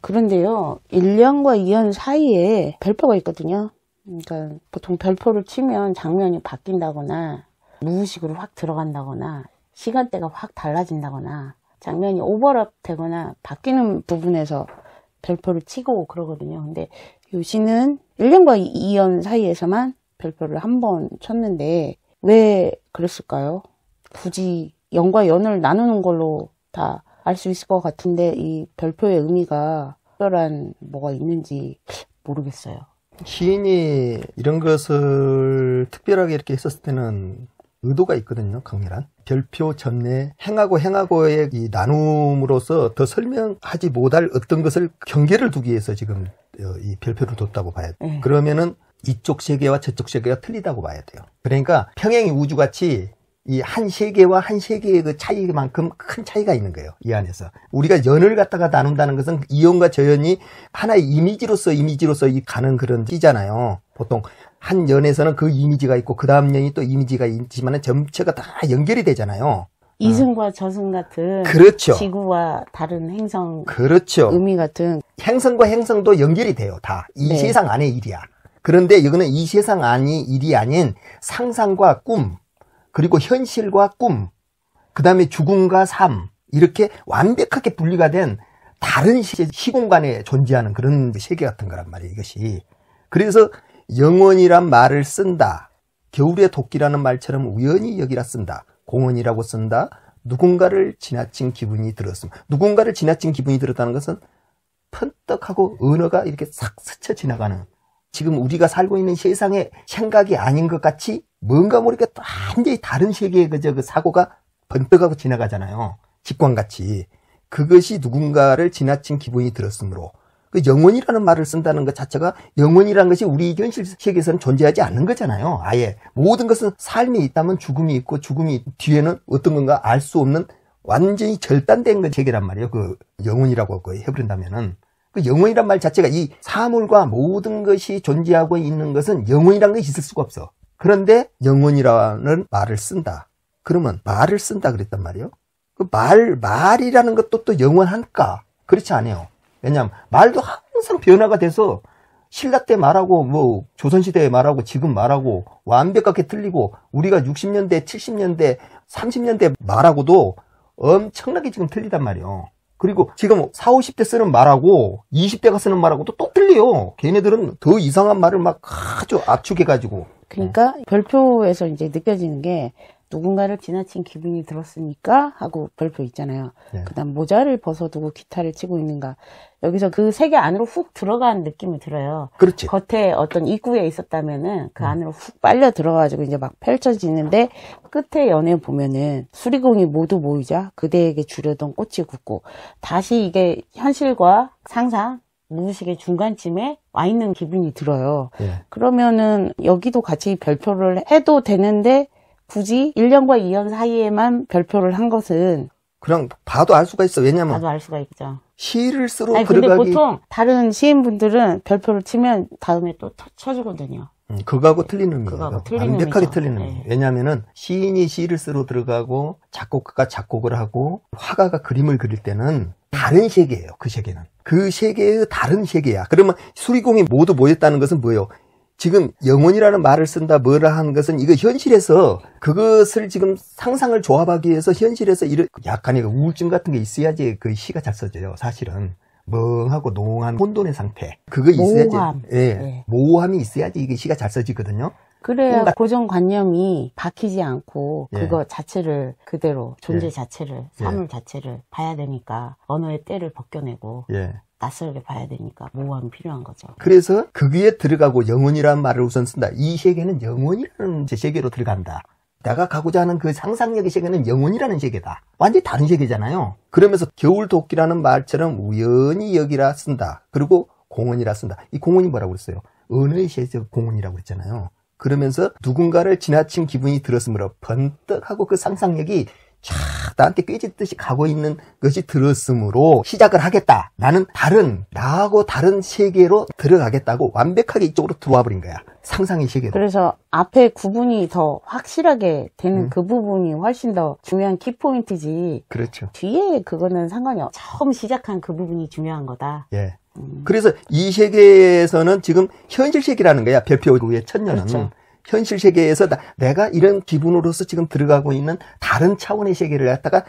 그런데요. 1년과 2년 사이에 별표가 있거든요. 그러니까 보통 별표를 치면 장면이 바뀐다거나 무의식으로 확 들어간다거나 시간대가 확 달라진다거나 장면이 오버랩 되거나 바뀌는 부분에서 별표를 치고 그러거든요. 근데 요 시는 1년과 2년 사이에서만 별표를 한 번 쳤는데 왜 그랬을까요? 굳이 연과 연을 나누는 걸로 다 알 수 있을 것 같은데 이 별표의 의미가 특별한 뭐가 있는지 모르겠어요. 시인이 이런 것을 특별하게 이렇게 했었을 때는 의도가 있거든요. 강렬한 별표 전에 행하고의 이 나눔으로서 더 설명하지 못할 어떤 것을 경계를 두기 위해서 지금 이 별표를 뒀다고 봐야 돼요. 그러면은 이쪽 세계와 저쪽 세계가 틀리다고 봐야 돼요. 그러니까 평행이 우주같이 이 한 세계와 한 세계의 그 차이만큼 큰 차이가 있는 거예요. 이 안에서. 우리가 연을 갖다가 나눈다는 것은 이연과 저연이 하나의 이미지로서 이 가는 그런 띠잖아요. 보통 한 연에서는 그 이미지가 있고 그 다음 연이 또 이미지가 있지만 전체가 다 연결이 되잖아요. 이승과 저승 같은 그렇죠. 지구와 다른 행성 그렇죠. 의미 같은 행성과 행성도 연결이 돼요. 다. 이 네. 세상 안의 일이야. 그런데 이거는 이 세상 안의 일이 아닌 상상과 꿈 그리고 현실과 꿈, 그 다음에 죽음과 삶, 이렇게 완벽하게 분리가 된 다른 시공간에 존재하는 그런 세계 같은 거란 말이에요, 이것이. 그래서 영원이란 말을 쓴다. 겨울의 도끼라는 말처럼 우연히 여기라 쓴다. 공원이라고 쓴다. 누군가를 지나친 기분이 들었음. 누군가를 지나친 기분이 들었다는 것은 펀떡하고 언어가 이렇게 싹 스쳐 지나가는, 지금 우리가 살고 있는 세상의 생각이 아닌 것 같이 뭔가 모르게 완전히 다른 세계의 그 사고가 번뜩하고 지나가잖아요. 직관같이. 그것이 누군가를 지나친 기분이 들었으므로 그 영혼이라는 말을 쓴다는 것 자체가 영혼이라는 것이 우리 현실 세계에서는 존재하지 않는 거잖아요. 아예 모든 것은 삶이 있다면 죽음이 있고 죽음이 뒤에는 어떤 건가 알 수 없는 완전히 절단된 그 세계란 말이에요. 그 영혼이라고 해버린다면은 그 영혼이란 말 자체가 이 사물과 모든 것이 존재하고 있는 것은 영혼이라는 것이 있을 수가 없어. 그런데 영혼이라는 말을 쓴다. 그러면 말을 쓴다 그랬단 말이에요. 그 말이라는 것도 또 영원할까? 그렇지 않아요. 왜냐하면 말도 항상 변화가 돼서 신라 때 말하고 뭐 조선시대에 말하고 지금 말하고 완벽하게 틀리고 우리가 60년대, 70년대, 30년대 말하고도 엄청나게 지금 틀리단 말이에요. 그리고 지금 40, 50대 쓰는 말하고 20대가 쓰는 말하고도 또 틀려요. 걔네들은 더 이상한 말을 막 아주 압축해가지고. 그러니까 별표에서 이제 느껴지는 게 누군가를 지나친 기분이 들었으니까 하고 별표 있잖아요. 네. 그다음 모자를 벗어두고 기타를 치고 있는가. 여기서 그 세계 안으로 훅 들어간 느낌이 들어요. 그렇지. 겉에 어떤 입구에 있었다면은 그 안으로 훅 빨려 들어가가지고 이제 막 펼쳐지는데 끝에 연에 보면은 수리공이 모두 모이자 그대에게 주려던 꽃이 굳고 다시 이게 현실과 상상 무의식의 중간쯤에 와 있는 기분이 들어요. 예. 그러면은 여기도 같이 별표를 해도 되는데 굳이 1년과 2년 사이에만 별표를 한 것은 그냥 봐도 알 수가 있어. 왜냐면 나도 알 수가 있죠. 시를 쓰러 아니, 근데 들어가기. 보통 다른 시인분들은 별표를 치면 다음에 또 쳐주거든요. 그거하고 틀리는 의미예요. 그거하고 틀리는 완벽하게 의미죠. 틀리는 네. 의미예요. 왜냐하면은 시인이 시를 쓰러 들어가고 작곡가가 작곡을 하고 화가가 그림을 그릴 때는 다른 세계예요. 그 세계는. 그 세계의 다른 세계야. 그러면 수리공이 모두 모였다는 것은 뭐예요? 지금 영혼이라는 말을 쓴다 뭐라 하는 것은 이거 현실에서 그것을 지금 상상을 조합하기 위해서 현실에서 이런 약간의 우울증 같은 게 있어야지 그 시가 잘 써져요. 사실은 멍하고 농한 혼돈의 상태 그거 있어야지. 모호함. 예, 네. 모호함이 있어야지 이게 시가 잘 써지거든요. 그래야 고정관념이 박히지 않고 예. 그거 자체를 그대로 존재 예. 자체를 사물 자체를 봐야 되니까 언어의 때를 벗겨내고 예. 낯설게 봐야 되니까 모호함이 필요한 거죠. 그래서 거기에 들어가고 영혼이라는 말을 우선 쓴다. 이 세계는 영혼이라는 세계로 들어간다. 내가 가고자 하는 그 상상력의 세계는 영혼이라는 세계다. 완전히 다른 세계잖아요. 그러면서 겨울 도끼라는 말처럼 우연히 여기라 쓴다. 그리고 공원이라 쓴다. 이 공원이 뭐라고 그랬어요? 언어의 세계 공원이라고 했잖아요. 그러면서 누군가를 지나친 기분이 들었으므로 번뜩하고 그 상상력이 샥 나한테 꿰짓듯이 가고 있는 것이 들었으므로 시작을 하겠다. 나는 나하고 다른 세계로 들어가겠다고 완벽하게 이쪽으로 들어와 버린 거야. 상상의 세계로. 그래서 앞에 구분이 더 확실하게 되는 그 부분이 훨씬 더 중요한 키포인트지. 그렇죠. 뒤에 그거는 상관이 없어. 처음 시작한 그 부분이 중요한 거다. 예. 그래서 이 세계에서는 지금 현실 세계라는 거야. 별표 후의 천년은. 그렇죠. 현실 세계에서 내가 이런 기분으로서 지금 들어가고 있는 다른 차원의 세계를 갖다가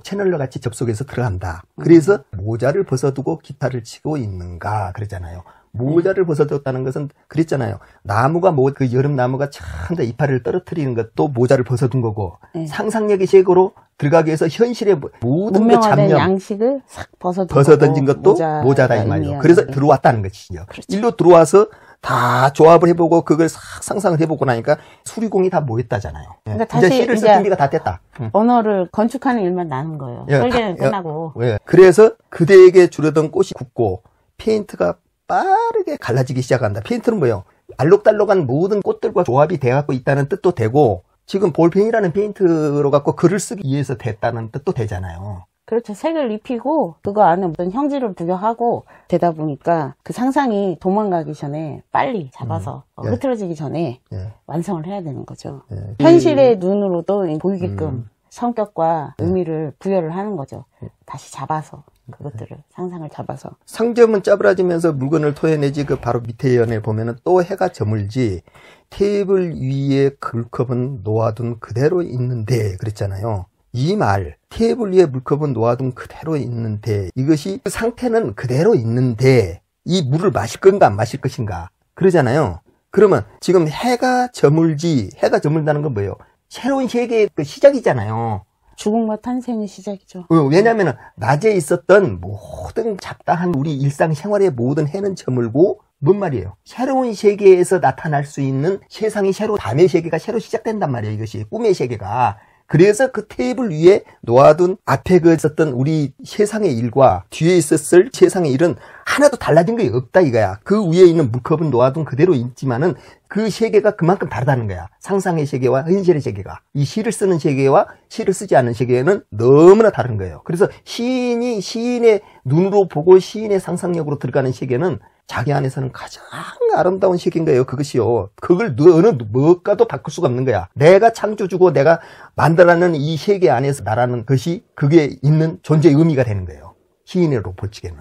채널러 같이 접속해서 들어간다. 그래서 모자를 벗어두고 기타를 치고 있는가 그러잖아요. 모자를 벗어뒀다는 것은 그랬잖아요. 나무가 그 여름 나무가 참다 이파리를 떨어뜨리는 것도 모자를 벗어둔 거고 상상력의 세계로 들어가기 위해서 현실의 모든 것 문명화된 잡념 양식을 싹 벗어던진 것도 모자다 이 말이에요. 그래서 들어왔다는 것이죠. 그렇죠. 일로 들어와서 다 조합을 해보고 그걸 싹 상상을 해보고 나니까 수리공이 다 모였다잖아요. 그러니까 이제 다시 시를 쓸 준비가 다 됐다. 언어를 건축하는 일만 나는 거예요. 예, 설계는 끝나고. 예. 그래서 그대에게 주려던 꽃이 굳고 페인트가 빠르게 갈라지기 시작한다. 페인트는 뭐예요? 알록달록한 모든 꽃들과 조합이 돼갖고 있다는 뜻도 되고 지금 볼펜이라는 페인트로 갖고 글을 쓰기 위해서 됐다는 뜻도 되잖아요. 그렇죠. 색을 입히고 그거 안에 어떤 형질을 부여하고 되다 보니까 그 상상이 도망가기 전에 빨리 잡아서 흐트러지기 전에 완성을 해야 되는 거죠. 현실의 눈으로도 보이게끔 성격과 의미를 부여를 하는 거죠. 다시 잡아서 그것들을 상상을 잡아서. 상점은 짜부라지면서 물건을 토해내지 그 바로 밑에 연에 보면은 또 해가 저물지 테이블 위에 물컵은 놓아둔 그대로 있는데 그랬잖아요. 이 말 테이블 위에 물컵은 놓아둔 그대로 있는데 이것이 그 상태는 그대로 있는데 이 물을 마실 건가 안 마실 것인가 그러잖아요. 그러면 지금 해가 저물다는 건 뭐예요? 새로운 세계의 그 시작이잖아요. 죽음과 탄생의 시작이죠. 왜냐하면 낮에 있었던 모든 잡다한 우리 일상생활의 모든 해는 저물고 뭔 말이에요? 새로운 세계에서 나타날 수 있는 세상이 밤의 세계가 새로 시작된단 말이에요. 이것이 꿈의 세계가. 그래서 그 테이블 위에 놓아둔 앞에 있었던 우리 세상의 일과 뒤에 있었을 세상의 일은 하나도 달라진 게 없다 이거야. 그 위에 있는 물컵은 놓아둔 그대로 있지만은 그 세계가 그만큼 다르다는 거야. 상상의 세계와 현실의 세계가. 이 시를 쓰는 세계와 시를 쓰지 않는 세계는 너무나 다른 거예요. 그래서 시인이 시인의 눈으로 보고 시인의 상상력으로 들어가는 세계는 자기 안에서는 가장 아름다운 세계인 거예요. 그것이요. 그걸 어느 무엇과도 바꿀 수가 없는 거야. 내가 창조주고 내가 만들어낸 이 세계 안에서 나라는 것이 그게 있는 존재의 의미가 되는 거예요. 시인으로 볼지게는.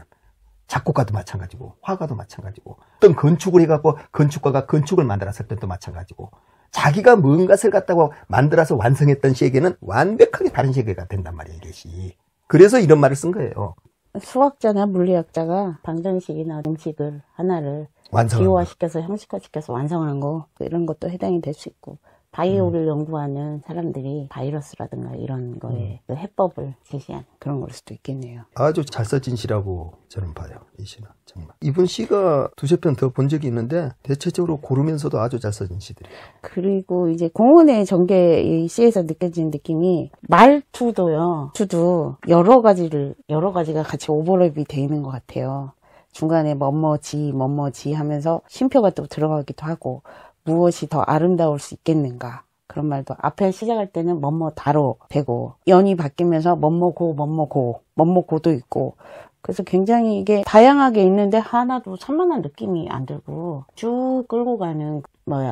작곡가도 마찬가지고 화가도 마찬가지고 어떤 건축을 해갖고 건축가가 건축을 만들었을 때도 마찬가지고 자기가 뭔가를 갖다가 만들어서 완성했던 세계는 완벽하게 다른 세계가 된단 말이에요. 이것이. 그래서 이런 말을 쓴 거예요. 수학자나 물리학자가 방정식이나 공식을 하나를 기호화시켜서 형식화시켜서 완성한 거 이런 것도 해당이 될 수 있고 바이오를 연구하는 사람들이 바이러스라든가 이런 거에 그 해법을 제시한 그런 걸 수도 있겠네요. 아주 잘 써진 시라고 저는 봐요. 이 시는 정말. 이분 시가 두세 편 더 본 적이 있는데 대체적으로 고르면서도 아주 잘 써진 시들이에요. 그리고 이제 공원의 전개 이 시에서 느껴지는 느낌이 말투도요. 투도 여러 가지가 같이 오버랩이 돼 있는 것 같아요. 중간에 뭐뭐지 하면서 쉼표가 또 들어가기도 하고 무엇이 더 아름다울 수 있겠는가 그런 말도 앞에 시작할 때는 뭐뭐다로 되고 연이 바뀌면서 뭐뭐고도 있고 그래서 굉장히 이게 다양하게 있는데 하나도 산만한 느낌이 안 들고 쭉 끌고 가는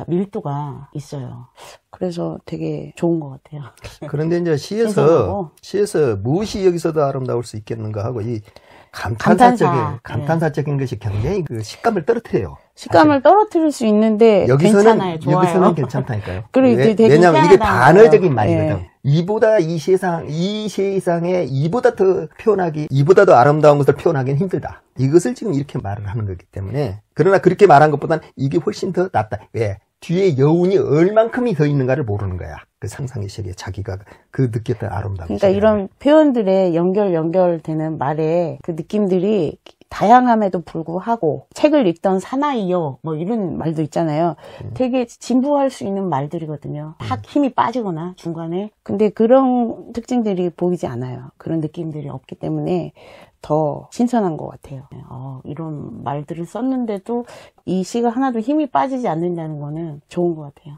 밀도가 있어요. 그래서 되게 좋은 것 같아요. 그런데 이제 시에서 무엇이 여기서도 아름다울 수 있겠는가 하고 이 감탄사적인 것이 굉장히 그 식감을 떨어뜨려요. 식감을 떨어뜨릴 수 있는데 괜찮아요. 좋아요. 여기서는 괜찮다니까요. 왜냐하면 이게 단어적인 말이거든. 이 세상에 이보다 더 표현하기, 이보다 더 아름다운 것을 표현하기는 힘들다. 이것을 지금 이렇게 말을 하는 거기 때문에. 그러나 그렇게 말한 것보다는 이게 훨씬 더 낫다. 왜? 뒤에 여운이 얼만큼이 더 있는가를 모르는 거야. 그 상상의 세계, 자기가 그 느꼈던 아름다움. 그러니까 이런 표현들의 연결되는 말에 그 느낌들이 다양함에도 불구하고 책을 읽던 사나이요 뭐 이런 말도 있잖아요. 되게 진부할 수 있는 말들이거든요. 딱 힘이 빠지거나 중간에. 근데 그런 특징들이 보이지 않아요. 그런 느낌들이 없기 때문에 더 신선한 것 같아요. 이런 말들을 썼는데도 이 시가 하나도 힘이 빠지지 않는다는 거는 좋은 것 같아요.